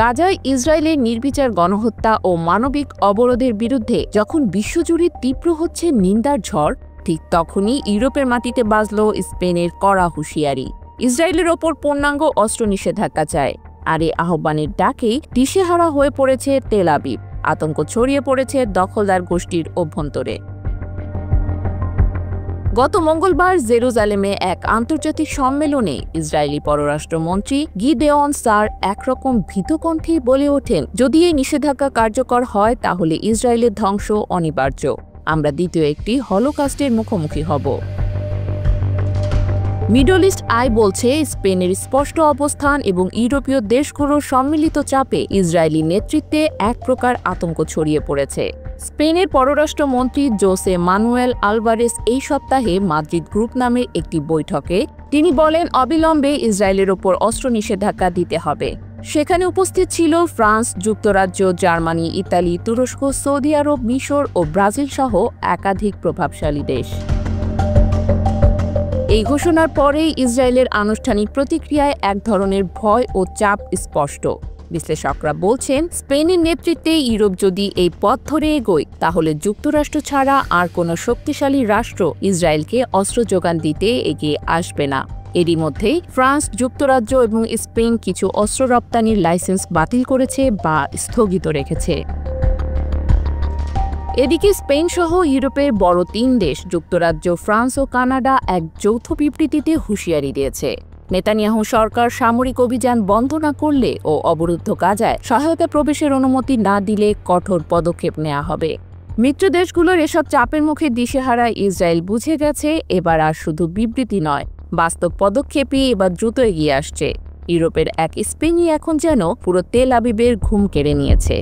গাজায় ইসরায়েলের নির্বিচার গণহত্যা ও মানবিক অবরোধের বিরুদ্ধে যখন বিশ্বজুড়ে তীব্র হচ্ছে নিন্দার ঝড়, ঠিক তখনই ইউরোপের মাটিতে বাজল স্পেনের কড়া হুঁশিয়ারি। ইসরায়েলের ওপর পূর্ণাঙ্গ অস্ত্র নিষেধাজ্ঞা চায়। আর এই আহ্বানের ডাকেই দিশেহারা হয়ে পড়েছে তেল আবিব। আতঙ্ক ছড়িয়ে পড়েছে দখলদার গোষ্ঠীর অভ্যন্তরে। গত মঙ্গলবার জেরুজালেমে এক আন্তর্জাতিক সম্মেলনে ইসরায়েলি পররাষ্ট্রমন্ত্রী গিদেওন সার একরকম ভীতকণ্ঠে বলে ওঠেন, যদি এই নিষেধাজ্ঞা কার্যকর হয় তাহলে ইসরায়েলের ধ্বংস অনিবার্য। আমরা দ্বিতীয় একটি হলোকস্টের মুখোমুখি হব। মিডল ইস্ট আই বলছে, স্পেনের স্পষ্ট অবস্থান এবং ইউরোপীয় দেশগুলোর সম্মিলিত চাপে ইসরায়েলি নেতৃত্বে এক প্রকার আতঙ্ক ছড়িয়ে পড়েছে। স্পেনের পররাষ্ট্রমন্ত্রী জোসে মানুয়েল আলভারেস এই সপ্তাহে মাদ্রিদ গ্রুপ নামের একটি বৈঠকে তিনি বলেন, অবিলম্বে ইসরায়েলের ওপর অস্ত্র নিষেধাজ্ঞা দিতে হবে। সেখানে উপস্থিত ছিল ফ্রান্স, যুক্তরাজ্য, জার্মানি, ইতালি, তুরস্ক, সৌদি আরব, মিশর ও ব্রাজিল সহ একাধিক প্রভাবশালী দেশ। এই ঘোষণার পরেই ইসরায়েলের আনুষ্ঠানিক প্রতিক্রিয়ায় এক ধরনের ভয় ও চাপ স্পষ্ট। বিশ্লেষকরা বলছেন, স্পেনের নেতৃত্বে ইউরোপ যদি এই পথ ধরে এগোয় তাহলে যুক্তরাষ্ট্র ছাড়া আর কোনো শক্তিশালী রাষ্ট্র ইসরায়েলকে অস্ত্র যোগান দিতে এগিয়ে আসবে না। এরই মধ্যেই ফ্রান্স, যুক্তরাজ্য এবং স্পেন কিছু অস্ত্র রপ্তানির লাইসেন্স বাতিল করেছে বা স্থগিত রেখেছে। এদিকে স্পেন সহ ইউরোপের বড় ৩ দেশ যুক্তরাজ্য, ফ্রান্স ও কানাডা এক যৌথ বিবৃতিতে হুঁশিয়ারি দিয়েছে, নেতানিয়াহু সরকার সামরিক অভিযান বন্ধ না করলে ও অবরুদ্ধ গাজায় সহায়তা প্রবেশের অনুমতি না দিলে কঠোর পদক্ষেপ নেওয়া হবে। মিত্র দেশগুলোর এসব চাপের মুখে দিশেহারা ইসরায়েল বুঝে গেছে, এবার আর শুধু বিবৃতি নয়, বাস্তব পদক্ষেপই এবার দ্রুত এগিয়ে আসছে। ইউরোপের এক স্পেনই এখন যেন পুরো তেল আবিবের ঘুম কেড়ে নিয়েছে।